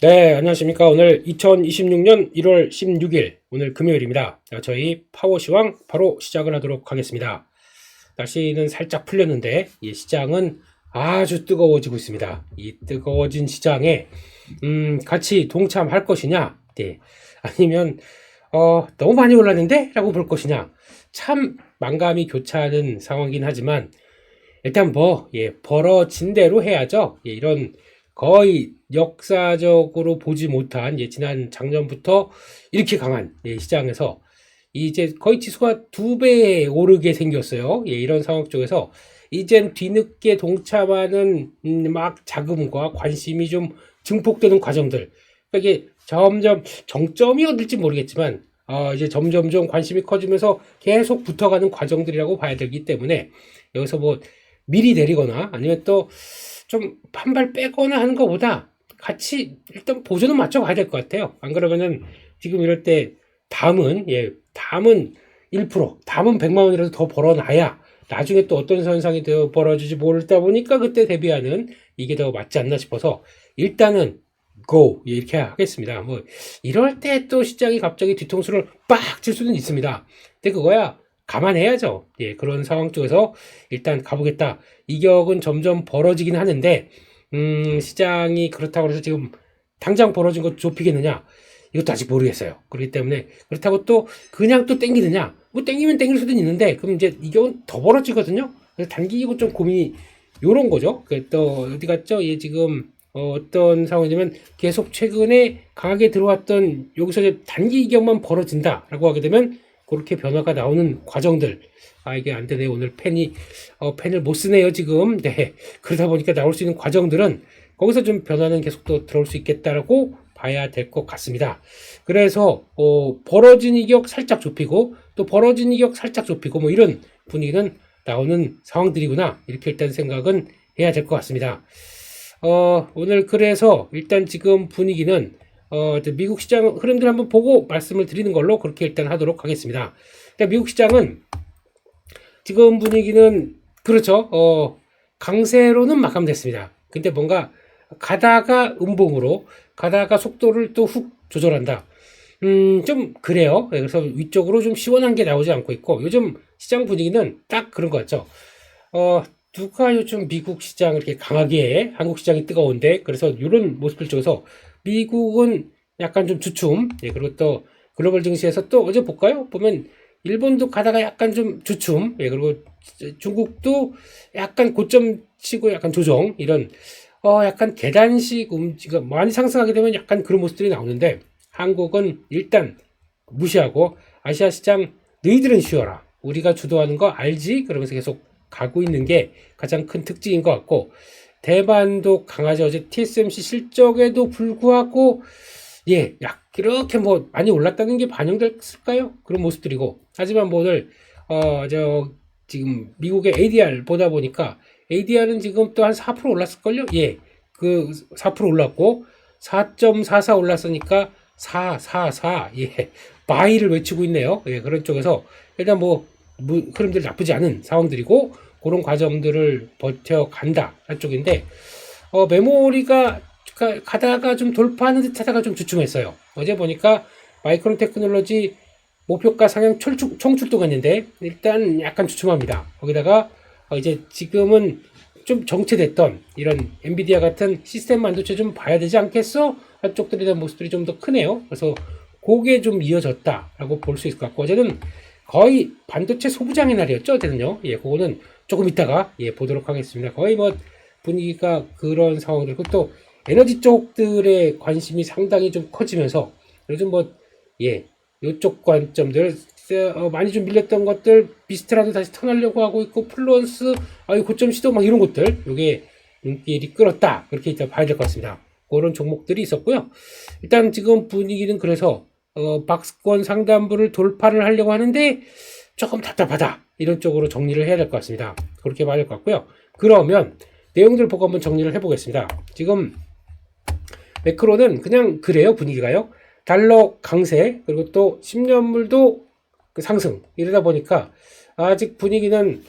네, 안녕하십니까. 오늘 2026년 1월 16일, 오늘 금요일입니다. 자, 저희 파워시황 바로 시작을 하도록 하겠습니다. 날씨는 살짝 풀렸는데, 이 시장은 아주 뜨거워지고 있습니다. 이 뜨거워진 시장에, 같이 동참할 것이냐, 네. 아니면, 너무 많이 올랐는데? 라고 볼 것이냐. 참 만감이 교차하는 상황이긴 하지만, 일단 벌어진 대로 해야죠. 예, 이런 거의 역사적으로 보지 못한, 지난 작년부터 이렇게 강한, 시장에서 이제 거의 지수가 2배 오르게 생겼어요. 이런 상황 쪽에서 이젠 뒤늦게 동참하는 막 자금과 관심이 좀 증폭되는 과정들. 그러니까 이게 점점 정점이 어딜지 모르겠지만, 이제 점점점 관심이 커지면서 계속 붙어가는 과정들이라고 봐야 되기 때문에, 여기서 미리 내리거나 아니면 또 좀 한 발 빼거나 하는 것보다 같이 일단 보조는 맞춰 가야 될 것 같아요. 안 그러면은 지금 이럴 때 담은 1%, 담은 100만 원이라도 더 벌어놔야 나중에 또 어떤 현상이 더 벌어질지 모르다 보니까 그때 대비하는 이게 더 맞지 않나 싶어서 일단은 고 이렇게 하겠습니다. 이럴 때 또 시장이 갑자기 뒤통수를 빡 칠 수는 있습니다. 근데 그거야 감안해야죠. 그런 상황 쪽에서 일단 가보겠다. 이격은 점점 벌어지긴 하는데, 시장이 그렇다고 해서 지금 당장 벌어진 것 좁히겠느냐? 이것도 아직 모르겠어요. 그렇기 때문에, 그렇다고 또 그냥 또 땡기느냐? 땡기면 땡길 수도 있는데, 그럼 이제 이격은 더 벌어지거든요? 그래서 단기 이거 좀 고민이, 요런 거죠. 또, 어디 갔죠? 지금, 어떤 상황이냐면, 계속 최근에 강하게 들어왔던, 여기서 이제 단기 이격만 벌어진다라고 하게 되면, 그렇게 변화가 나오는 과정들. 이게 안 되네. 오늘 펜을 못 쓰네요, 지금. 네. 그러다 보니까 나올 수 있는 과정들은 거기서 좀 변화는 계속 또 들어올 수 있겠다라고 봐야 될 것 같습니다. 그래서, 벌어진 이격 살짝 좁히고, 또 벌어진 이격 살짝 좁히고, 이런 분위기는 나오는 상황들이구나. 이렇게 일단 생각은 해야 될 것 같습니다. 오늘 그래서 일단 지금 분위기는 미국 시장 흐름들 한번 보고 말씀을 드리는 걸로 그렇게 일단 하도록 하겠습니다. 미국 시장은 지금 분위기는 그렇죠. 강세로는 마감됐습니다. 근데 뭔가 가다가 음봉으로 가다가 속도를 또 훅 조절한다. 좀 그래요. 그래서 위쪽으로 좀 시원한 게 나오지 않고 있고 요즘 시장 분위기는 딱 그런 것 같죠. 누가 요즘 미국 시장 이렇게 강하게 해? 한국 시장이 뜨거운데 그래서 이런 모습들 쪽에서 미국은 약간 좀 주춤, 그리고 또 글로벌 증시에서 또 어제 볼까요? 보면 일본도 가다가 약간 좀 주춤, 그리고 중국도 약간 고점 치고 약간 조정, 이런 약간 계단식 움직임, 많이 상승하게 되면 약간 그런 모습들이 나오는데 한국은 일단 무시하고 아시아 시장 너희들은 쉬어라. 우리가 주도하는 거 알지? 그러면서 계속 가고 있는 게 가장 큰 특징인 것 같고 대만도 강하죠. 어제 TSMC 실적에도 불구하고 이렇게 많이 올랐다는 게 반영됐을까요? 그런 모습들이고 하지만 오늘 지금 미국의 ADR 보다 보니까 ADR은 지금 또 한 4% 올랐을걸요? 그 4% 올랐고 4.44 올랐으니까 4 바이를 외치고 있네요. 그런 쪽에서 일단 흐름들 나쁘지 않은 상황들이고 그런 과정들을 버텨간다 한쪽인데 메모리가 가다가 좀 돌파하는 듯 하다가 좀 주춤했어요. 어제 보니까 마이크론 테크놀로지 목표가 상향 총출동했는데 일단 약간 주춤합니다. 거기다가 이제 지금은 좀 정체됐던 이런 엔비디아 같은 시스템 반도체 좀 봐야 되지 않겠어? 한쪽들에 대한 모습들이 좀 더 크네요. 그래서 그게 좀 이어졌다라고 볼 수 있을 것 같고 어제는 거의 반도체 소부장의 날이었죠. 어제는요. 그거는 조금 이따가 보도록 하겠습니다. 거의 분위기가 그런 상황들이고 또 에너지 쪽들의 관심이 상당히 좀 커지면서 요즘 요쪽 관점들 많이 좀 밀렸던 것들 비스트라도 다시 턴하려고 하고 있고 플루언스 고점 시도 이런 것들 요게 눈길이 끌었다 그렇게 일단 봐야 될 것 같습니다. 그런 종목들이 있었고요. 일단 지금 분위기는 그래서 박스권 상단부를 돌파를 하려고 하는데 조금 답답하다 이런 쪽으로 정리를 해야 될 것 같습니다. 그렇게 봐야 될 것 같고요. 그러면 내용들 보고 한번 정리를 해보겠습니다. 지금 매크로는 그냥 그래요. 분위기가요. 달러 강세 그리고 또 10년물도 상승 이러다 보니까 아직 분위기는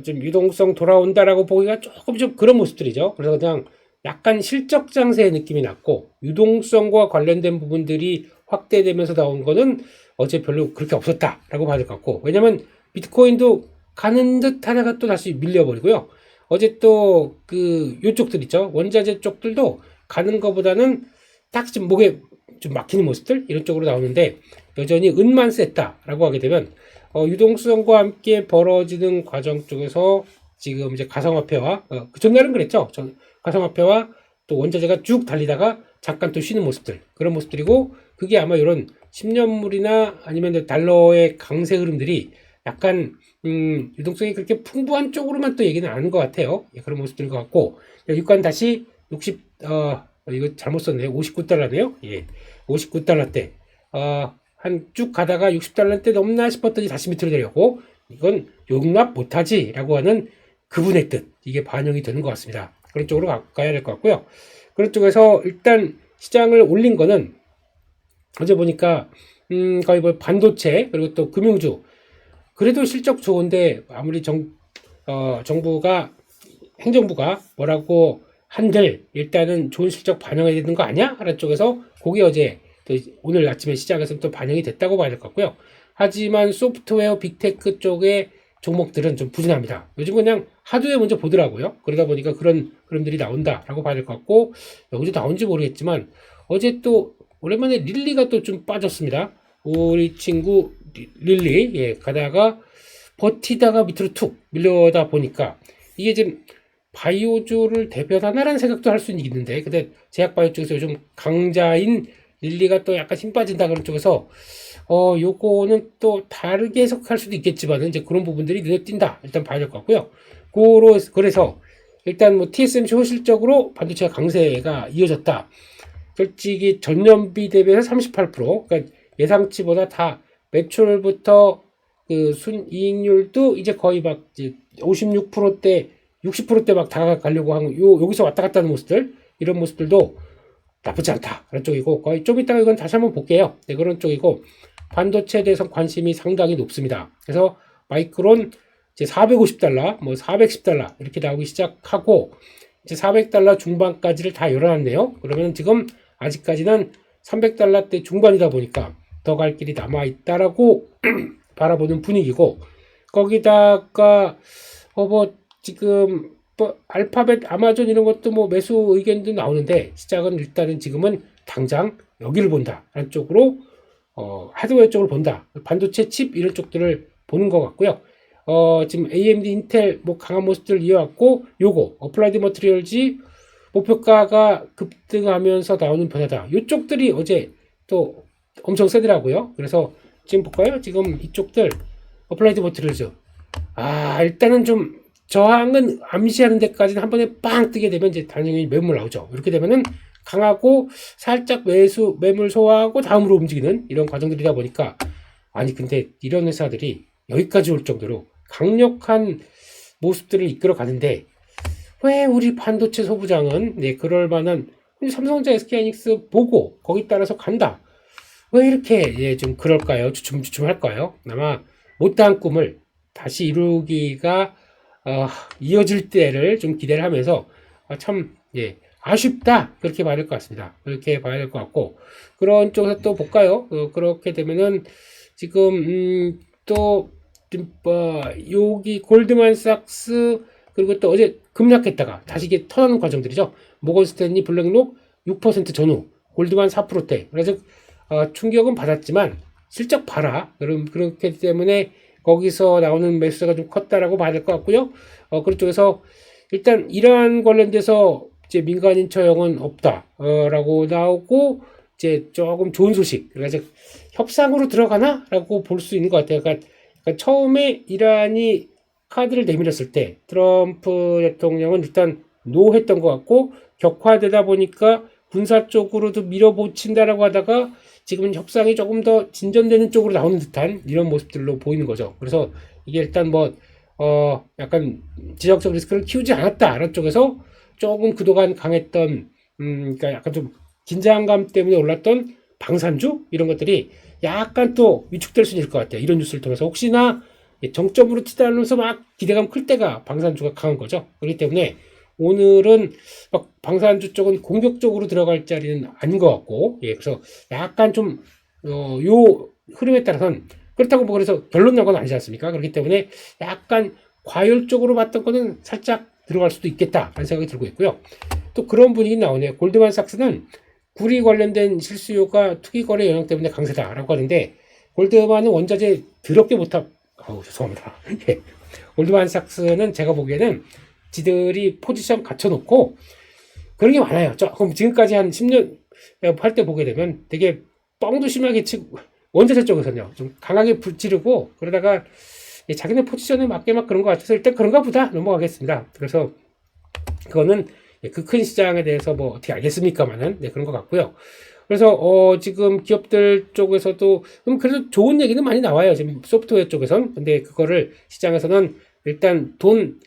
좀 유동성 돌아온다라고 보기가 조금 좀 그런 모습들이죠. 그래서 그냥 약간 실적 장세의 느낌이 났고 유동성과 관련된 부분들이 확대되면서 나온 거는 어제 별로 그렇게 없었다라고 봐야 될 것 같고, 왜냐면 비트코인도 가는 듯 하다가 또 다시 밀려버리고요. 어제 또 그 요쪽들 있죠. 원자재 쪽들도 가는 것보다는 딱 지금 목에 좀 막히는 모습들 이런 쪽으로 나오는데, 여전히 은만 셌다라고 하게 되면 유동성과 함께 벌어지는 과정 쪽에서 지금 이제 가상화폐와 그 전날은 그랬죠. 가상화폐와 또 원자재가 쭉 달리다가 잠깐 또 쉬는 모습들, 그런 모습들이고, 그게 아마 이런 10년물이나 아니면 달러의 강세 흐름들이 약간 유동성이 그렇게 풍부한 쪽으로만 또 얘기는 안 하는 것 같아요. 예, 그런 모습들인 것 같고, 유가는 다시 60 이거 잘못 썼네요. 59달러네요. 예, 59달러대 한 쭉 가다가 60달러대 넘나 싶었더니 다시 밑으로 내려오고, 이건 용납 못하지라고 하는 그분의 뜻, 이게 반영이 되는 것 같습니다. 그런 쪽으로 가야 될 것 같고요. 그런 쪽에서 일단 시장을 올린 거는 어제 보니까 거의 뭐 반도체 그리고 또 금융주, 그래도 실적 좋은데 아무리 정부가 행정부가 뭐라고 한들 일단은 좋은 실적 반영해야 되는 거 아니야? 하는 쪽에서 그게 어제 또 오늘 아침에 시장에서 또 반영이 됐다고 봐야 될 것 같고요. 하지만 소프트웨어 빅테크 쪽의 종목들은 좀 부진합니다. 요즘 그냥 하드웨어 먼저 보더라고요. 그러다 보니까 그런 흐름들이 나온다라고 봐야 될 것 같고, 여기도 나온지 모르겠지만 어제 또 오랜만에 릴리가 또 좀 빠졌습니다. 우리 친구 릴리, 예, 가다가 버티다가 밑으로 툭 밀려다 보니까 이게 지금 바이오주를 대변하나라는 생각도 할 수는 있는데, 근데 제약바이오 쪽에서 요즘 강자인 릴리가 또 약간 힘 빠진다 그런 쪽에서 요거는 또 다르게 해석할 수도 있겠지만 이제 그런 부분들이 눈에 띈다, 일단 봐야 될 것 같고요. 그래서 일단 뭐 TSMC 호실적으로 반도체가 강세가 이어졌다. 솔직히 전년비 대비해서 38%, 그러니까 예상치보다 다 매출부터 그 순이익률도 이제 거의 막 이제 56%대 60%대 막 다가가려고 하는 여기서 왔다 갔다 하는 모습들, 이런 모습들도 나쁘지 않다 그런 쪽이고, 거의 좀 이따가 이건 다시 한번 볼게요. 네, 그런 쪽이고, 반도체에 대해서 관심이 상당히 높습니다. 그래서 마이크론 이제 450달러, 뭐 410달러 이렇게 나오기 시작하고, 이제 400달러 중반까지를 다 열어놨네요. 그러면 지금 아직까지는 300달러대 중반이다 보니까 더 갈 길이 남아있다라고 바라보는 분위기고, 거기다가 뭐 지금 뭐 알파벳, 아마존 이런 것도 뭐 매수 의견도 나오는데, 시작은 일단은 지금은 당장 여기를 본다 라는 쪽으로 하드웨어 쪽을 본다, 반도체 칩 이런 쪽들을 보는 것 같고요. 지금 AMD, 인텔 뭐 강한 모습들을 이어왔고, 요거 어플라이드 머티리얼즈 목표가가 급등하면서 나오는 변화다, 이쪽들이 어제 또 엄청 세더라고요. 그래서 지금 볼까요? 지금 이쪽들 어플라이드 머티리얼즈, 일단은 좀 저항은 암시하는 데까지는 한 번에 빵 뜨게 되면 이제 당연히 매물 나오죠. 이렇게 되면은 강하고 살짝 매물 소화하고 다음으로 움직이는 이런 과정들이다 보니까, 아니 근데 이런 회사들이 여기까지 올 정도로 강력한 모습들을 이끌어 가는데 왜 우리 반도체 소부장은 그럴 만한, 삼성전자, SK하이닉스 보고 거기 따라서 간다, 왜 이렇게 좀 그럴까요? 주춤할까요? 아마 못다한 꿈을 다시 이루기가 이어질 때를 좀 기대를 하면서 참 아쉽다, 그렇게 봐야 될 것 같습니다. 그렇게 봐야 될 것 같고, 그런 쪽에서 또 볼까요? 그렇게 되면은 지금 또 여기 골드만삭스, 그리고 또 어제 급락했다가 다시 이게 터나는 과정들이죠. 모건스탠리, 블랙록 6% 전후, 골드만 4%대. 그래서 충격은 받았지만 실적 봐라. 그렇기 때문에 거기서 나오는 매수가 좀 컸다라고 봐야 될 것 같고요. 그런 쪽에서 일단 이러한 관련돼서 이제 민간인 처형은 없다 라고 나오고, 이제 조금 좋은 소식, 그래서 협상으로 들어가나라고 볼 수 있는 것 같아요. 그러니까 처음에 이란이 카드를 내밀었을 때 트럼프 대통령은 일단 노 했던 것 같고, 격화되다 보니까 군사 쪽으로도 밀어붙인다라고 하다가 지금은 협상이 조금 더 진전되는 쪽으로 나오는 듯한 이런 모습들로 보이는 거죠. 그래서 이게 일단 약간 지정적 리스크를 키우지 않았다라는 쪽에서 조금 그동안 강했던 그러니까 약간 좀 긴장감 때문에 올랐던 방산주 이런 것들이 약간 또 위축될 수 있을 것 같아요. 이런 뉴스를 통해서 혹시나 정점으로 치달으면서 막 기대감 클 때가 방산주가 강한 거죠. 그렇기 때문에 오늘은 막 방산주 쪽은 공격적으로 들어갈 자리는 아닌 것 같고, 예, 그래서 약간 좀, 요 흐름에 따라서는 그렇다고 뭐 그래서 결론 나건 아니지 않습니까? 그렇기 때문에 약간 과열적으로 봤던 거는 살짝 들어갈 수도 있겠다 하는 생각이 들고 있고요. 또 그런 분위기 나오네요. 골드만삭스는 구리 관련된 실수요가 투기 거래 영향 때문에 강세다라고 하는데 골드만은 원자재 더럽게 못하. 죄송합니다. 예. 골드만삭스는 제가 보기에는 지들이 포지션 갖춰놓고 그런 게 많아요. 그럼 지금까지 한 10년 할 때 보게 되면 되게 뻥도 심하게 치고 원자재 쪽에서는요 좀 강하게 불지르고 그러다가 자기네 포지션에 맞게 막 그런 것 같아서 일단 그런가 보다 넘어가겠습니다. 그래서 그거는 그 큰 시장에 대해서 뭐 어떻게 알겠습니까만은 네, 그런 것 같고요. 그래서 지금 기업들 쪽에서도 그래도 좋은 얘기는 많이 나와요. 지금 소프트웨어 쪽에선. 근데 그거를 시장에서는 일단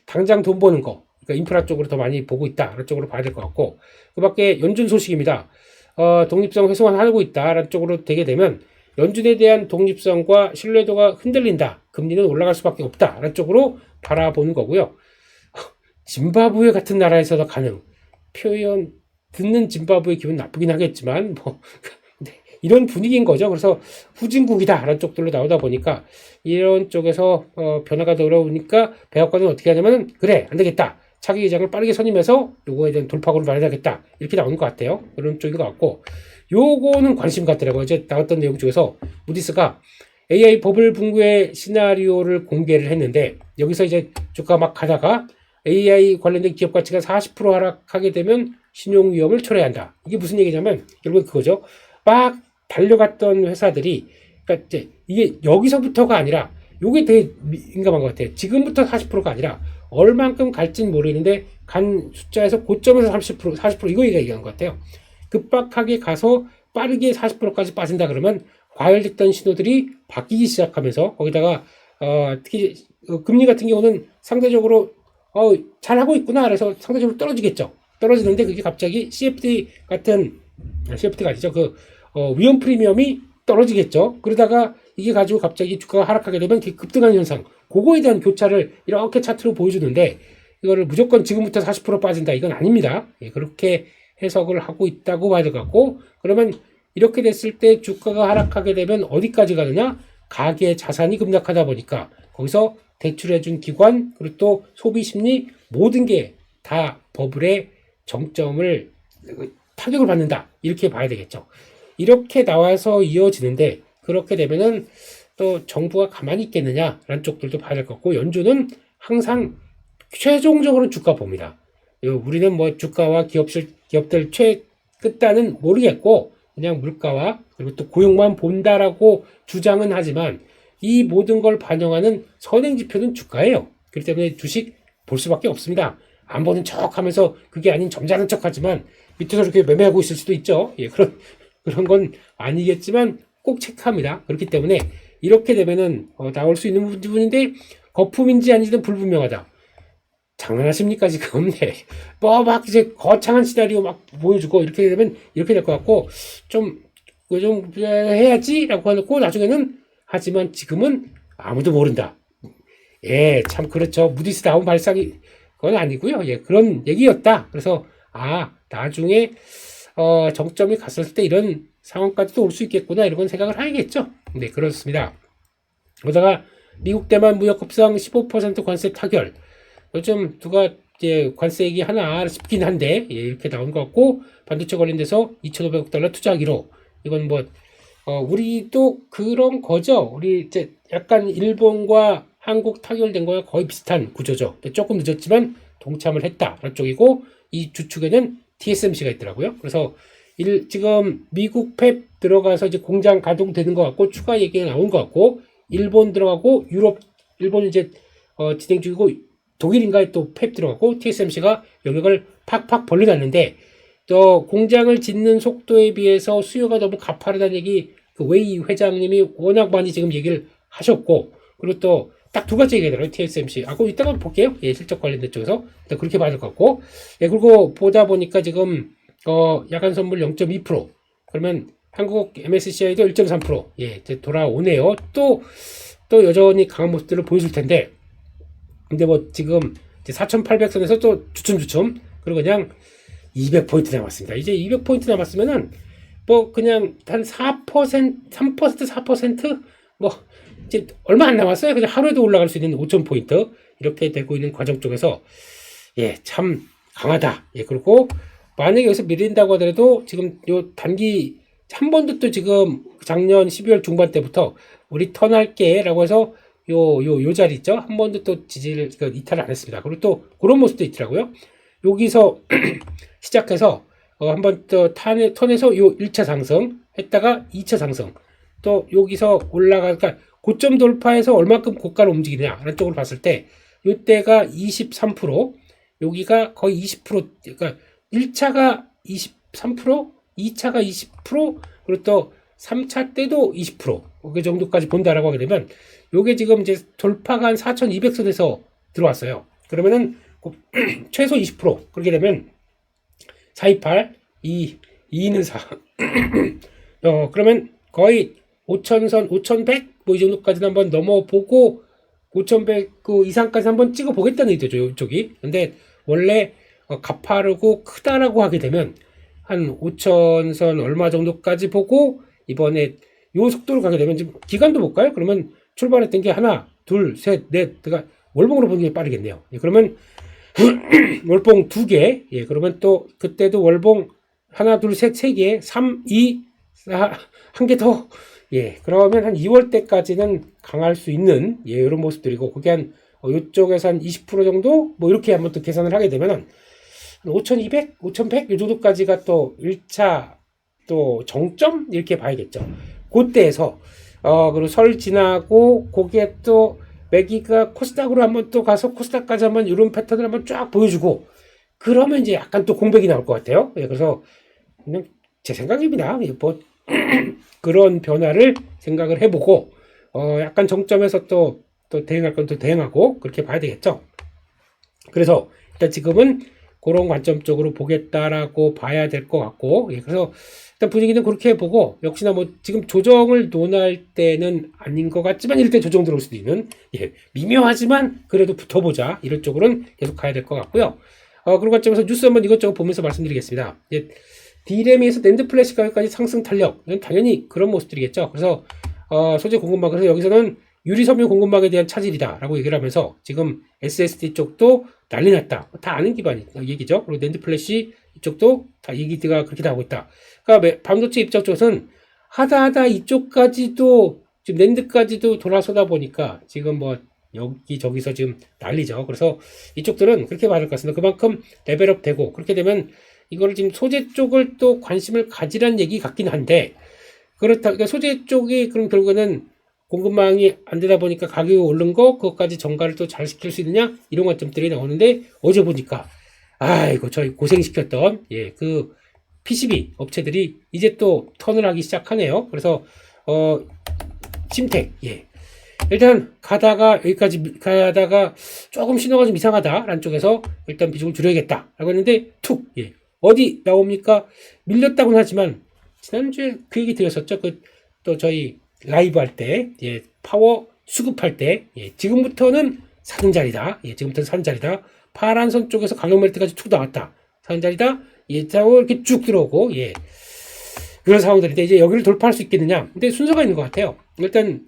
당장 돈 버는 거, 그러니까 인프라 쪽으로 더 많이 보고 있다. 그런 쪽으로 봐야 될 것 같고. 그 밖에 연준 소식입니다. 독립성 훼손하고 있다. 라는 쪽으로 되게 되면 연준에 대한 독립성과 신뢰도가 흔들린다. 금리는 올라갈 수밖에 없다. 라는 쪽으로 바라보는 거고요. 짐바브웨 같은 나라에서도 가능. 표현 듣는 짐바브웨 기분 나쁘긴 하겠지만 뭐 이런 분위기인 거죠. 그래서 후진국이다라는 쪽들로 나오다 보니까 이런 쪽에서 변화가 더 어려우니까 백악관은 어떻게 하냐면 그래 안 되겠다. 차기 의장을 빠르게 선임해서 요거에 대한 돌파구를 마련하겠다. 이렇게 나오는 것 같아요. 그런 쪽인 것 같고 요거는 관심 갖더라고요. 어제 나왔던 내용 중에서 무디스가 AI 버블 붕괴 시나리오를 공개를 했는데 여기서 이제 주가 막 가다가 AI 관련된 기업 가치가 40% 하락하게 되면 신용 위험을 초래한다. 이게 무슨 얘기냐면 결국 그거죠. 막 달려갔던 회사들이 그러니까 이제 이게 여기서부터가 아니라 요게 되게 민감한 것 같아요. 지금부터 40%가 아니라 얼만큼 갈지는 모르겠는데 간 숫자에서 고점에서 30% 40% 이거 얘기한 것 같아요. 급박하게 가서 빠르게 40%까지 빠진다 그러면 과열됐던 신호들이 바뀌기 시작하면서 거기다가 특히 금리 같은 경우는 상대적으로 잘하고 있구나. 그래서 상대적으로 떨어지겠죠. 떨어지는데 그게 갑자기 CFT가 아니죠. 위험 프리미엄이 떨어지겠죠. 그러다가 이게 가지고 갑자기 주가가 하락하게 되면 급등하는 현상. 그거에 대한 교차를 이렇게 차트로 보여주는데 이거를 무조건 지금부터 40% 빠진다. 이건 아닙니다. 예, 그렇게 해석을 하고 있다고 봐야 될 것 같고 그러면 이렇게 됐을 때 주가가 하락하게 되면 어디까지 가느냐? 가계 자산이 급락하다 보니까 거기서 대출해준 기관 그리고 또 소비 심리 모든 게 다 버블의 정점을 타격을 받는다 이렇게 봐야 되겠죠. 이렇게 나와서 이어지는데 그렇게 되면은 또 정부가 가만히 있겠느냐라는 쪽들도 봐야 될 것 같고 연준은 항상 최종적으로 주가 봅니다. 우리는 뭐 주가와 기업들 끝단은 모르겠고 그냥 물가와 그리고 또 고용만 본다라고 주장은 하지만 이 모든 걸 반영하는 선행지표는 주가예요. 그렇기 때문에 주식 볼 수밖에 없습니다. 안 보는 척 하면서 그게 아닌 점잖은 척 하지만 밑에서 이렇게 매매하고 있을 수도 있죠. 예, 그런 건 아니겠지만 꼭 체크합니다. 그렇기 때문에 이렇게 되면은 나올 수 있는 부분인데 거품인지 아닌지는 불분명하다. 장난하십니까 지금? 네. 뭐 막 이제 거창한 시나리오 막 보여주고 이렇게 되면 이렇게 될 것 같고 좀 해야지라고 해놓고 나중에는 하지만 지금은 아무도 모른다. 예, 참 그렇죠. 무디스 다운 발상이 그건 아니고요. 예, 그런 얘기였다. 그래서 나중에 정점이 갔을 때 이런 상황까지도 올 수 있겠구나 이런 생각을 하겠죠. 네, 그렇습니다. 그러다가 미국 대만 무역 협상 15% 관세 타결. 요즘 누가 이제 관세 얘기 하나 싶긴 한데 예, 이렇게 나온 것 같고 반도체 관련돼서 2,500억 달러 투자하기로 이건 뭐 우리도 그런 거죠. 우리 이제 약간 일본과 한국 타결된 거와 거의 비슷한 구조죠. 조금 늦었지만 동참을 했다라는 쪽이고 이 주축에는 TSMC가 있더라고요. 그래서 지금 미국 팹 들어가서 이제 공장 가동되는 것 같고 추가 얘기가 나온 것 같고 일본 들어가고 일본 이제 진행 중이고 독일인가에 또 팹 들어가고 TSMC가 영역을 팍팍 벌려놨는데 또 공장을 짓는 속도에 비해서 수요가 너무 가파르다는 얘기 그 웨이 회장님이 워낙 많이 지금 얘기를 하셨고 그리고 또 딱 두 가지 얘기하더라고요. TSMC. 그럼 이따가 볼게요. 예, 실적 관련된 쪽에서. 그렇게 봐야 될 것 같고. 예, 그리고 보다 보니까 지금, 야간 선물 0.2%. 그러면 한국 MSCI도 1.3%. 예, 이제 돌아오네요. 또 여전히 강한 모습들을 보여줄 텐데. 근데 뭐 지금 이제 4,800선에서 또 주춤주춤 그리고 그냥 200포인트 남았습니다. 이제 200포인트 남았으면은 뭐 그냥 한 4%, 3%, 4%? 뭐 이제 얼마 안 남았어요. 그냥 하루에도 올라갈 수 있는 5,000포인트 이렇게 되고 있는 과정 쪽에서 예, 참 강하다. 예, 그리고 만약에 여기서 밀린다고 하더라도 지금 요 단기 한 번도 또 지금 작년 12월 중반 때부터 우리 턴할게 라고 해서 요 자리 있죠? 한 번도 또 지지를 이탈을 안 했습니다. 그리고 또 그런 모습도 있더라고요. 여기서 시작해서 한 번 또 턴에서 요 1차 상승 했다가 2차 상승 또 여기서 올라가니까 고점 돌파해서 얼마큼 고가를 움직이느냐라는 쪽으로 봤을 때 요때가 23% 여기가 거의 20% 그러니까 1차가 23% 2차가 20% 그리고 또 3차 때도 20%그 정도까지 본다라고 하게 되면 요게 지금 이제 돌파가 한 4,200선에서 들어왔어요. 그러면은 최소 20% 그렇게 되면 428, 2는 4 그러면 거의 5,000선, 5,100 뭐 이 정도까지는 한번 넘어보고 5,100 그 이상까지 한번 찍어 보겠다는 의도죠. 이쪽이. 근데 원래 가파르고 크다라고 하게 되면 한 5,000선 얼마 정도까지 보고 이번에 요 속도로 가게 되면 지금 기간도 볼까요? 그러면 출발했던 게 하나, 둘, 셋, 넷, 그러니까 월봉으로 보는 게 빠르겠네요. 예, 그러면 월봉 2개, 예, 그러면 또 그때도 월봉 하나, 둘, 셋, 3개, 3, 2, 4, 한 개 더, 예, 그러면 한 2월 때까지는 강할 수 있는, 예, 이런 모습들이고, 그게 한, 이쪽에서 한 20% 정도? 뭐, 이렇게 한번 또 계산을 하게 되면은, 5,200, 5,100? 이 정도까지가 또 1차 또 정점? 이렇게 봐야겠죠. 그때에서, 그리고 설 지나고, 거기에 또 매기가 코스닥으로 한번 또 가서 코스닥까지 한번 이런 패턴을 한번 쫙 보여주고, 그러면 이제 약간 또 공백이 나올 것 같아요. 예, 그래서, 그냥 제 생각입니다. 뭐, 그런 변화를 생각을 해보고, 약간 정점에서 또 대응할 건 또 대응하고, 그렇게 봐야 되겠죠. 그래서, 일단 지금은 그런 관점 쪽으로 보겠다라고 봐야 될 것 같고, 예, 그래서 일단 분위기는 그렇게 보고, 역시나 뭐 지금 조정을 논할 때는 아닌 것 같지만 이럴 때 조정 들어올 수도 있는, 예, 미묘하지만 그래도 붙어보자 이런 쪽으로는 계속 가야 될 것 같고요. 그런 관점에서 뉴스 한번 이것저것 보면서 말씀드리겠습니다. 예, D램에서 낸드 플래시 가격까지 상승 탄력, 이건 당연히 그런 모습들이겠죠. 그래서 소재 공급망, 그래서 여기서는 유리섬유 공급망에 대한 차질이다라고 얘기를 하면서 지금 SSD 쪽도 난리 났다. 다 아는 기반이 얘기죠. 그리고 낸드 플래시 이쪽도 다 얘기가 그렇게 나오고 있다. 그러니까 반도체 입장 쪽에서는 하다 이쪽까지도 지금 낸드까지도 돌아서다 보니까 지금 뭐 여기저기서 지금 난리죠. 그래서 이쪽들은 그렇게 말할 것 같습니다. 그만큼 레벨업 되고 그렇게 되면 이거를 지금 소재 쪽을 또 관심을 가지라는 얘기 같긴 한데 그렇다. 그러니까 소재 쪽이 그럼 결국에는 공급망이 안 되다 보니까 가격이 오른 거 그것까지 정가를 또 잘 시킬 수 있느냐 이런 관점들이 나오는데 어제 보니까 아이고 저희 고생시켰던 예 그 PCB 업체들이 이제 또 턴을 하기 시작하네요. 그래서 심택 예 일단 가다가 여기까지 가다가 조금 신호가 좀 이상하다라는 쪽에서 일단 비중을 줄여야겠다 라고 했는데 툭 예 어디 나옵니까? 밀렸다고는 하지만 지난주에 그 얘기 드렸었죠. 그 또 저희 라이브 할 때, 예, 파워 수급할 때, 예, 지금부터는 사는 자리다. 예, 지금부터는 사는 자리다. 파란 선 쪽에서 가격 멜트까지 툭 나왔다. 사는 자리다. 예, 자고 이렇게 쭉 들어오고, 예. 그런 상황들인데, 이제 여기를 돌파할 수 있겠느냐. 근데 순서가 있는 것 같아요. 일단,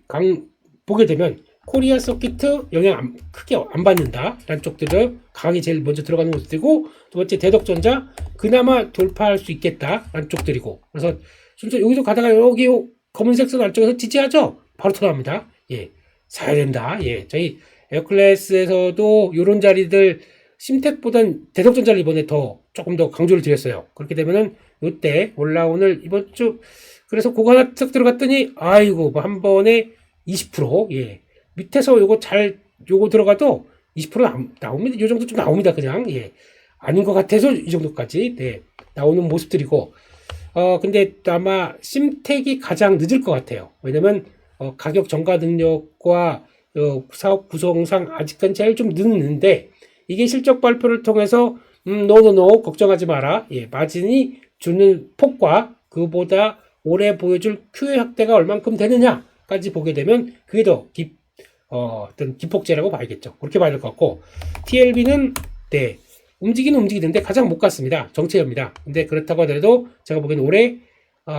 보게 되면, 코리아 서키트 영향 크게 안 받는다. 라는 쪽들을 강하게 제일 먼저 들어가는 것들이고, 두 번째, 대덕전자, 그나마 돌파할 수 있겠다. 라는 쪽들이고. 그래서, 순서 여기서 가다가 여기 검은색 선 안쪽에서 지지하죠? 바로 터납니다. 예. 사야 된다. 예. 저희 에어클래스에서도 요런 자리들 심택보단 대덕전자를 이번에 조금 더 강조를 드렸어요. 그렇게 되면은 요때 올라오늘 이번 주 그래서 그거 하나 쓱 들어갔더니 아이고 뭐 한 번에 20% 예. 밑에서 요거 들어가도 20% 나옵니다. 요 정도 좀 나옵니다. 그냥 예. 아닌 것 같아서 이 정도까지 네. 나오는 모습들이고 근데 아마 심택이 가장 늦을 것 같아요. 왜냐면 가격 전가 능력과 사업 구성상 아직은 제일 좀 늦는데 이게 실적 발표를 통해서 노노노 걱정하지 마라. 예, 마진이 주는 폭과 그보다 올해 보여줄 QA 확대가 얼만큼 되느냐까지 보게 되면 그게 더 어떤 기폭제라고 봐야겠죠. 그렇게 봐야 될 것 같고, TLB는 네, 움직이는 움직이는데 가장 못 갔습니다. 정체입니다. 근데 그렇다고 하더라도 제가 보기엔 올해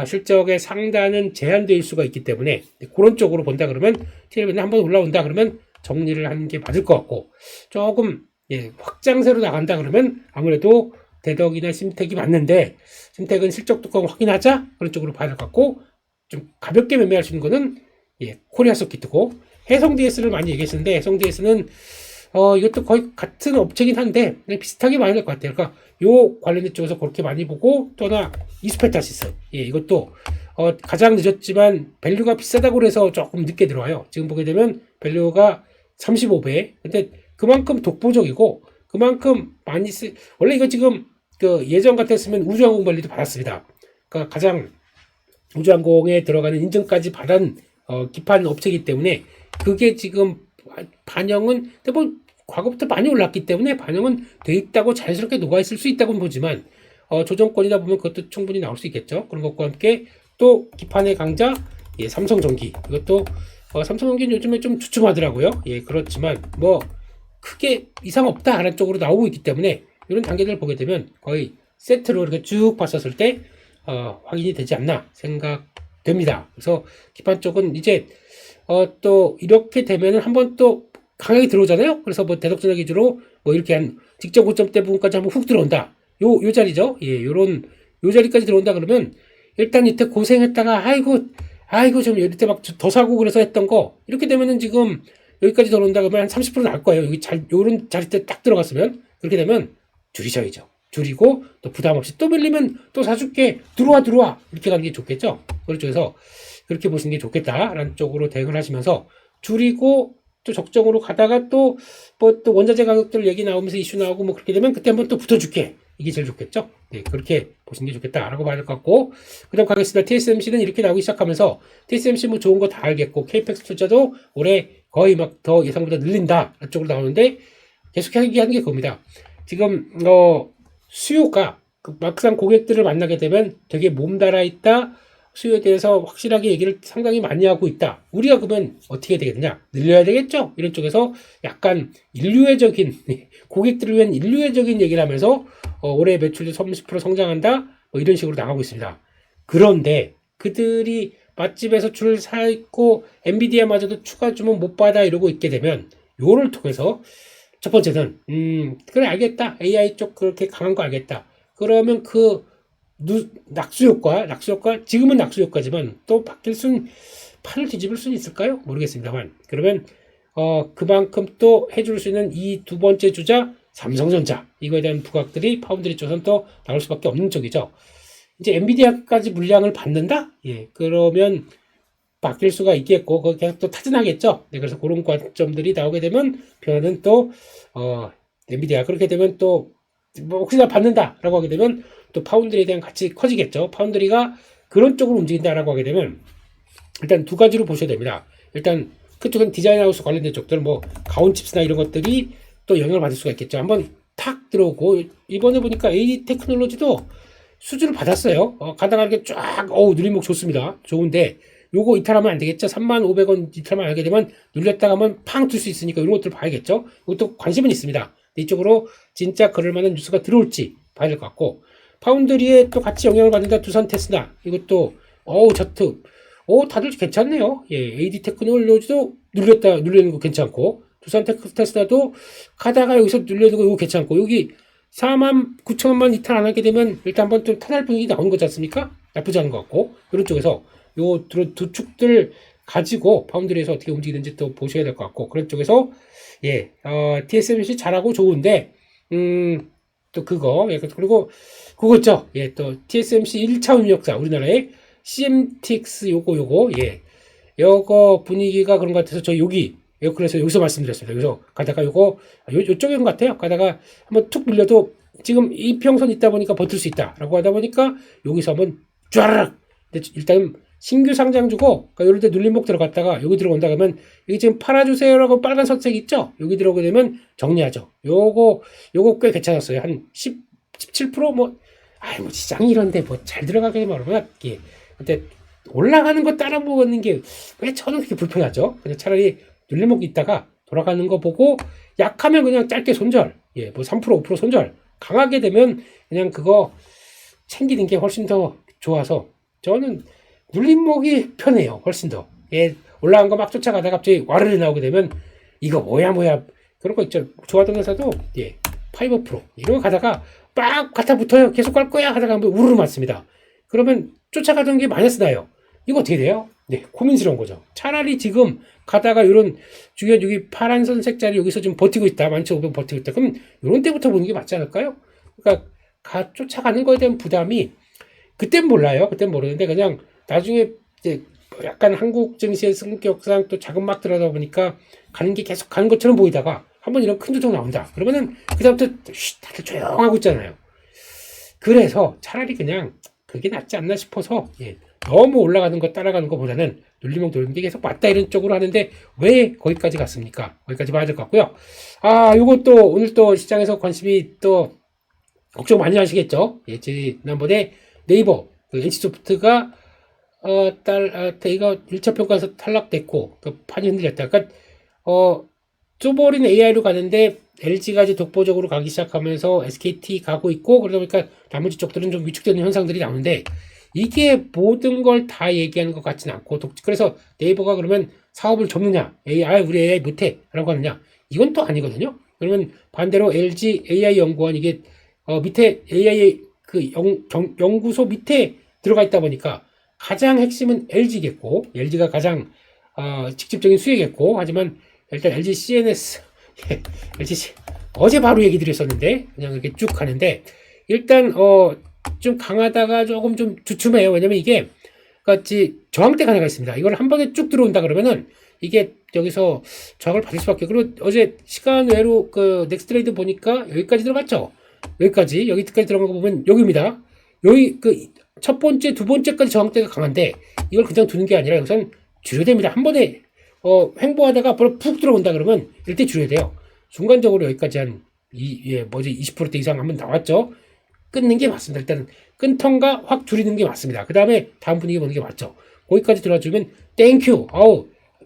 실적의 상단은 제한될 수가 있기 때문에 그런 쪽으로 본다 그러면 TLB는 한번 올라온다 그러면 정리를 하는 게 맞을 것 같고, 조금 예, 확장세로 나간다 그러면 아무래도 대덕이나 심택이 맞는데, 심택은 실적 뚜껑 확인하자 그런 쪽으로 봐야 될 것 같고, 좀 가볍게 매매할 수 있는 거는 예, 코리아 서킷이고, 해성 DS를 많이 얘기했었는데, 해성 DS는 이것도 거의 같은 업체긴 한데 그냥 비슷하게 봐야 될 것 같아요. 그러니까 요 관련된 쪽에서 그렇게 많이 보고, 또 하나 이스페타시스, 예, 이것도 가장 늦었지만 밸류가 비싸다고 그래서 조금 늦게 들어와요. 지금 보게 되면 밸류가 35배. 근데 그만큼 독보적이고 그만큼 많이 원래 이거 지금 그 예전 같았으면 우주항공 관리도 받았습니다. 그러니까 가장 우주항공에 들어가는 인증까지 받은 기판 업체이기 때문에 그게 지금 반영은 근데 뭐 과거부터 많이 올랐기 때문에 반영은 돼 있다고 자연스럽게 녹아 있을 수 있다고는 보지만 조정권이다 보면 그것도 충분히 나올 수 있겠죠. 그런 것과 함께 또 기판의 강자 예, 삼성전기, 이것도 삼성전기는 요즘에 좀 주춤하더라고요. 예, 그렇지만 뭐 크게 이상 없다라는 쪽으로 나오고 있기 때문에 이런 단계들을 보게 되면 거의 세트로 이렇게 쭉 봤었을 때 확인이 되지 않나 생각됩니다. 그래서 기판 쪽은 이제 또 이렇게 되면은 한번 또 강하게 들어오잖아요. 그래서 뭐 대덕전자 기준으로 뭐 이렇게 한 직전 고점대 부분까지 한번 훅 들어온다. 요 자리죠. 예, 요 자리까지 들어온다 그러면 일단 이때 고생했다가 아이고 좀 이때 막 더 사고 그래서 했던 거 이렇게 되면은 지금 여기까지 들어온다 그러면 한 30% 나올 거예요. 여기 요런 자리 때 딱 들어갔으면. 그렇게 되면 줄이셔야죠. 줄이고 또 부담 없이 또 밀리면 또 사줄게, 들어와 이렇게 가는 게 좋겠죠. 그렇죠. 그렇게 보시는 게 좋겠다라는 쪽으로 대응을 하시면서 줄이고 또 적정으로 가다가 또 뭐 또 원자재 가격들 얘기 나오면서 이슈 나오고 뭐 그렇게 되면 그때 한번 또 붙어줄게, 이게 제일 좋겠죠. 네, 그렇게 보시는 게 좋겠다라고 봐야 될 것 같고, 그다음 가겠습니다. TSMC는 이렇게 나오기 시작하면서 TSMC 뭐 좋은 거 다 알겠고 KPX 투자도 올해 거의 막 더 예상보다 늘린다 쪽으로 나오는데, 계속 얘기하는 게 그겁니다. 지금 수요가 막상 고객들을 만나게 되면 되게 몸달아 있다, 수요에 대해서 확실하게 얘기를 상당히 많이 하고 있다. 우리가 그러면 어떻게 되겠느냐? 늘려야 되겠죠? 이런 쪽에서 약간 인류애적인, 고객들을 위한 인류애적인 얘기를 하면서 올해 매출도 30% 성장한다, 뭐 이런 식으로 나가고 있습니다. 그런데 그들이 맛집에서 줄 서 있고 엔비디아마저도 추가 주문 못 받아 이러고 있게 되면, 요를 통해서 첫 번째는 그래 알겠다, AI 쪽 그렇게 강한 거 알겠다. 그러면 그 낙수 효과 지금은 낙수 효과지만 또 바뀔 판을 뒤집을 수는 있을까요? 모르겠습니다만, 그러면 그만큼 또 해줄 수 있는 이 두 번째 주자 삼성전자, 이거에 대한 부각들이 파운드리 쪽에서는 또 나올 수밖에 없는 쪽이죠. 이제 엔비디아까지 물량을 받는다? 예, 그러면 바뀔 수가 있겠고, 그거 계속 또 타진하겠죠. 네, 그래서 그런 관점들이 나오게 되면 변화는 또 엔비디아, 그렇게 되면 또 뭐 혹시나 받는다라고 하게 되면 또 파운드리에 대한 가치 커지겠죠. 파운드리가 그런 쪽으로 움직인다라고 하게 되면 일단 두 가지로 보셔야 됩니다. 일단 그쪽은 디자인 하우스 관련된 쪽들, 뭐 가온칩스나 이런 것들이 또 영향을 받을 수가 있겠죠. 한번 탁 들어오고, 이번에 보니까 AD 테크놀로지도 수주를 받았어요. 간단하게 쫙 눌림목 좋습니다. 좋은데 요거 이탈하면 안 되겠죠. 35,000원 이탈만 하게 되면 눌렸다가 하면 팡 들 수 있으니까 이런 것들 봐야겠죠. 이것도 관심은 있습니다. 이쪽으로 진짜 그럴 만한 뉴스가 들어올지 봐야 될 것 같고, 파운드리에 또 같이 영향을 받는다 두산 테스나, 이것도 저트 다들 괜찮네요. 예, AD 테크놀로지도 눌리는 거 괜찮고, 두산 테스나도 가다가 여기서 눌리는 거 이거 괜찮고, 여기 49,000원만 이탈 안 하게 되면 일단 한번 좀 탄할 분위기 나오는 거지 않습니까? 나쁘지 않은 것 같고, 이런 쪽에서 요 두 축들 가지고 파운드리에서 어떻게 움직이는지 또 보셔야 될 것 같고, 그런 쪽에서 예, TSMC 잘하고 좋은데, 또 그거, 예, 그리고 그거 있죠. 예, 또 TSMC 1차 운영사, 우리나라의 CMTX 요거, 예, 요거 분위기가 그런 것 같아서 그래서 여기서 말씀드렸습니다. 여기서 가다가 요쪽인 것 같아요. 가다가 한번 툭 밀려도 지금 이평선 있다 보니까 버틸 수 있다라고 하다 보니까 여기서 한번 쫘르륵. 일단 신규 상장주고, 그러니까 이럴 때 눌림목 들어갔다가 여기 들어온다 그러면, 여기 지금 팔아주세요라고 빨간 선색 있죠? 여기 들어오게 되면 정리하죠. 요거 꽤 괜찮았어요. 한 17%? 뭐 시장이 이런데 뭐 잘 들어가게 되면 얼마나, 예. 근데 올라가는 거 따라 먹는 게 왜 저는 그렇게 불편하죠? 그냥 차라리 눌림목 있다가 돌아가는 거 보고 약하면 그냥 짧게 손절, 예, 뭐 3% 5% 손절, 강하게 되면 그냥 그거 챙기는 게 훨씬 더 좋아서 저는 눌림목이 편해요. 훨씬 더. 예, 올라간 거 막 쫓아가다가 갑자기 와르르 나오게 되면 이거 뭐야 그런 거 있죠. 좋아하던 회사도 예, 5% 이런 거 가다가 빡 갖다 붙어요. 계속 갈 거야 하다가 한번 우르르 맞습니다. 그러면 쫓아가던 게 마이너스 나요. 이거 어떻게 돼요? 네, 고민스러운 거죠. 차라리 지금 가다가 이런 중요한 여기 파란 선색자리 여기서 좀 버티고 있다. 15,500 버티고 있다. 그럼 이런 때부터 보는 게 맞지 않을까요? 그러니까 쫓아가는 거에 대한 부담이 그땐 몰라요. 그땐 모르는데 그냥 나중에 이제 약간 한국 증시의 성격상 또 자금막 들어가다 보니까 가는 게 계속 가는 것처럼 보이다가 한번 이런 큰 조정 나온다. 그러면은 그다음부터 다들 조용하고 있잖아요. 그래서 차라리 그냥 그게 낫지 않나 싶어서 예, 너무 올라가는 거 따라가는 것보다는 눌리목 돌리는 게 계속 맞다 이런 쪽으로 하는데 왜 거기까지 갔습니까? 거기까지 봐야 될 것 같고요. 요것도 오늘 또 시장에서 관심이 또 걱정 많이 하시겠죠? 예, 지난번에 네이버 그 NC소프트가 이거 1차 평가에서 탈락됐고 또 판이 흔들렸다. 그러니까 좁어린 AI로 가는데 LG가 이제 독보적으로 가기 시작하면서 SKT 가고 있고 그러다 보니까 나머지 쪽들은 좀 위축되는 현상들이 나오는데 이게 모든 걸 다 얘기하는 것 같지는 않고 그래서 네이버가 그러면 사업을 접느냐 우리 AI 못해 라고 하느냐 이건 또 아니거든요. 그러면 반대로 LG AI 연구원 이게 밑에 AI 그 연구소 밑에 들어가 있다 보니까 가장 핵심은 LG겠고 LG가 가장 직접적인 수혜겠고 하지만 일단 LG CNS LG 어제 바로 얘기 드렸었는데 그냥 이렇게 쭉 가는데 일단 좀 강하다가 조금 좀 주춤해요. 왜냐면 이게 같이 저항대가 하나가 있습니다. 이걸 한 번에 쭉 들어온다 그러면은 이게 여기서 저항을 받을 수밖에. 그리고 어제 시간 외로 그 넥스트레이드 보니까 여기까지 들어갔죠. 여기까지 들어간 거 보면 여기입니다. 여기 그 첫 번째, 두 번째까지 저항대가 강한데 이걸 그냥 두는 게 아니라 여기선 줄여야 됩니다. 한 번에 횡보하다가 바로 푹 들어온다 그러면 이때 줄여야 돼요. 순간적으로 여기까지 한 20%대 이상 한번 나왔죠. 끊는 게 맞습니다. 일단 끊던가 확 줄이는 게 맞습니다. 그 다음에 다음 분위기 보는 게 맞죠. 거기까지 들어주면 땡큐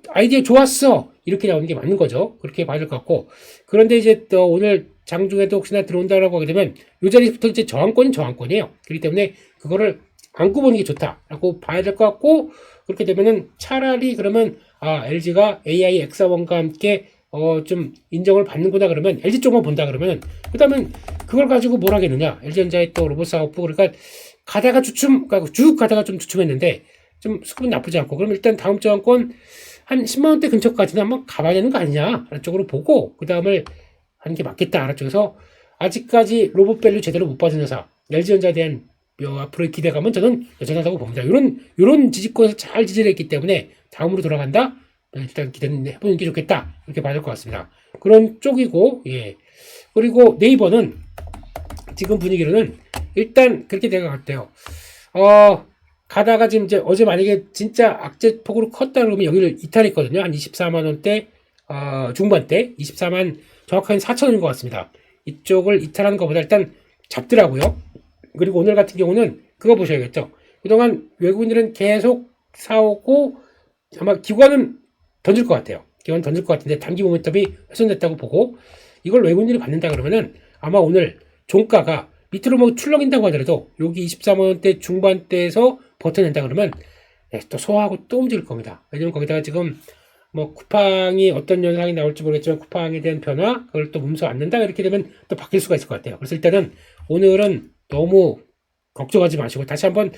아이디어 좋았어 이렇게 나오는 게 맞는 거죠. 그렇게 봐야 될 것 같고 그런데 이제 또 오늘 장중에도 혹시나 들어온다라고 하게 되면 이 자리부터 이제 저항권이에요. 그렇기 때문에 그거를 안고 보는 게 좋다라고 봐야 될 것 같고 그렇게 되면은 차라리 그러면 LG가 AI 엑사원과 함께 좀 인정을 받는구나 그러면 LG 쪽만 본다 그러면 그다음에 그걸 가지고 뭘 하겠느냐 LG전자의 또 로봇 사업부 그러니까 가다가 그러니까 쭉 가다가 좀 주춤했는데 좀 수급은 나쁘지 않고 그럼 일단 다음 저항권 한 10만 원대 근처까지는 한번 가봐야 되는 거 아니냐 라는 쪽으로 보고 그 다음을 하는 게 맞겠다 라는 쪽에서 아직까지 로봇밸류 제대로 못 받은 회사 LG전자에 대한 앞으로의 기대감은 저는 여전하다고 봅니다. 이런 지지권에서 잘 지지를 했기 때문에 다음으로 돌아간다 일단 기대는 해보는 게 좋겠다 이렇게 봐야 될 것 같습니다. 그런 쪽이고 예 그리고 네이버는 지금 분위기로는 일단 그렇게 될 것 같아요. 가다가 지금 이제 어제 만약에 진짜 악재폭으로 컸다 그러면 여기를 이탈했거든요. 한 24만 원대 중반대 24만 정확하게 4천 원인 것 같습니다. 이쪽을 이탈하는 것보다 일단 잡더라고요. 그리고 오늘 같은 경우는 그거 보셔야겠죠. 그동안 외국인들은 계속 사오고 아마 기관은 던질 것 같아요. 기관 던질 것 같은데 단기 모멘텀이 훼손됐다고 보고 이걸 외국인들이 받는다 그러면은 아마 오늘 종가가 밑으로 뭐 출렁인다고 하더라도 여기 23만 원대 중반대에서 버텨낸다 그러면 또 소화하고 또 움직일 겁니다. 왜냐면 거기다가 지금 뭐 쿠팡이 어떤 현상이 나올지 모르겠지만 쿠팡에 대한 변화 그걸 또 몸소 안는다 이렇게 되면 또 바뀔 수가 있을 것 같아요. 그래서 일단은 오늘은 너무 걱정하지 마시고 다시 한번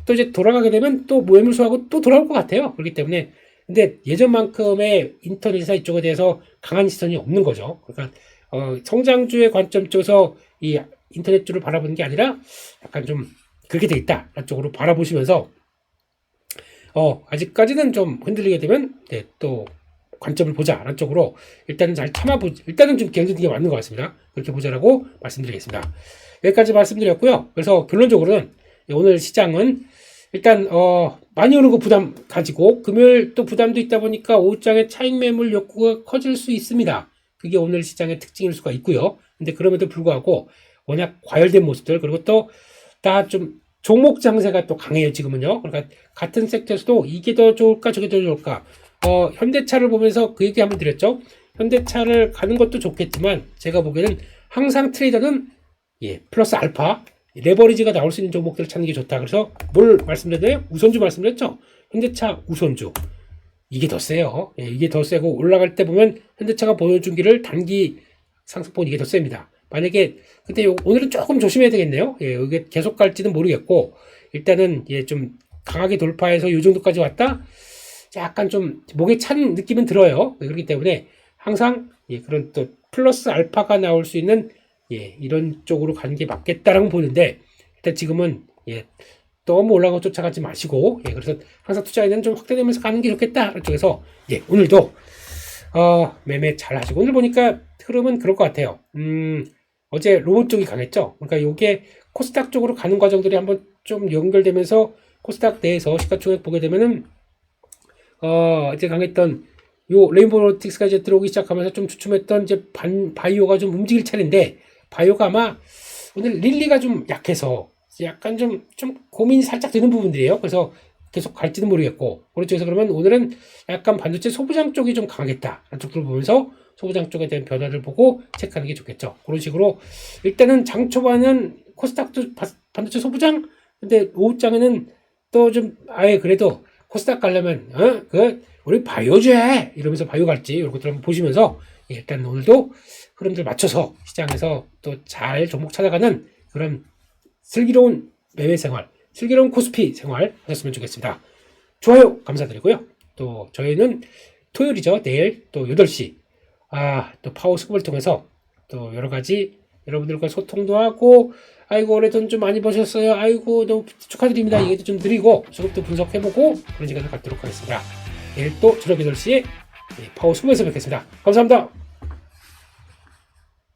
또 이제 돌아가게 되면 또 매물소하고 또 돌아올 것 같아요. 그렇기 때문에 근데 예전만큼의 인터넷사 이쪽에 대해서 강한 시선이 없는 거죠. 그러니까 성장주의 관점 쪽에서 이 인터넷주를 바라보는 게 아니라 약간 좀 그렇게 돼 있다 쪽으로 바라보시면서 아직까지는 좀 흔들리게 되면 또 관점을 보자라는 쪽으로 일단은 잘 일단은 좀 경쟁력이 맞는 것 같습니다. 그렇게 보자라고 말씀드리겠습니다. 여기까지 말씀드렸고요. 그래서 결론적으로는 오늘 시장은 일단 많이 오는 거 부담 가지고 금요일 또 부담도 있다 보니까 오후장에 차익 매물 욕구가 커질 수 있습니다. 그게 오늘 시장의 특징일 수가 있고요. 근데 그럼에도 불구하고 워낙 과열된 모습들 그리고 또 다 좀 종목 장세가 또 강해요 지금은요. 그러니까 같은 섹터에서도 이게 더 좋을까 저게 더 좋을까 현대차를 보면서 그 얘기 한번 드렸죠. 현대차를 가는 것도 좋겠지만 제가 보기에는 항상 트레이더는 플러스 알파 레버리지가 나올 수 있는 종목들을 찾는 게 좋다. 그래서 뭘 말씀드렸나요? 우선주 말씀드렸죠. 현대차 우선주 이게 더 세요. 이게 더 세고 올라갈 때 보면 현대차가 보여준 길을 단기 상승폭은 이게 더 셉니다. 만약에 근데 오늘은 조금 조심해야 되겠네요. 이게 계속 갈지는 모르겠고 일단은 좀 강하게 돌파해서 이 정도까지 왔다. 약간 좀 목에 찬 느낌은 들어요. 그렇기 때문에 항상 그런 또 플러스 알파가 나올 수 있는 이런 쪽으로 가는 게 맞겠다라고 보는데 일단 지금은 너무 올라가고 쫓아가지 마시고 그래서 항상 투자에는 좀 확대되면서 가는 게 좋겠다. 그쪽에서 오늘도 매매 잘 하시고 오늘 보니까 흐름은 그럴 것 같아요. 어제 로봇 쪽이 강했죠. 그러니까 요게 코스닥 쪽으로 가는 과정들이 한번 좀 연결되면서 코스닥 내에서 시가총액 보게 되면은 이제 강했던 요 레인보우 로보틱스가 이제 들어오기 시작하면서 좀 주춤했던 이제 바이오가 좀 움직일 차례인데 바이오가 아마 오늘 릴리가 좀 약해서 약간 좀 고민이 살짝 드는 부분들이에요. 그래서 계속 갈지는 모르겠고 오른쪽에서 그러면 오늘은 약간 반도체 소부장 쪽이 좀 강하겠다. 쪽들을 보면서 소부장 쪽에 대한 변화를 보고 체크하는 게 좋겠죠. 그런 식으로 일단은 장 초반은 코스닥도 반도체 소부장 근데 오후장에는 또 좀 아예 그래도 코스닥 가려면 우리 바이오제 이러면서 바이오 갈지 이런 것들 한번 보시면서 일단 오늘도 흐름들 맞춰서 시장에서 또 잘 종목 찾아가는 그런 슬기로운 매매 생활, 슬기로운 코스피 생활 하셨으면 좋겠습니다. 좋아요 감사드리고요. 또 저희는 토요일이죠. 내일 또 8시 또 파워 스kup을 통해서 또 여러 가지 여러분들과 소통도 하고 아이고 올해 돈 좀 많이 버셨어요. 아이고 너무 축하드립니다. 얘기도 좀 드리고 수급도 분석해보고 그런 시간을 갖도록 하겠습니다. 내일 또 저녁 8시에 파워 스kup에서 뵙겠습니다. 감사합니다.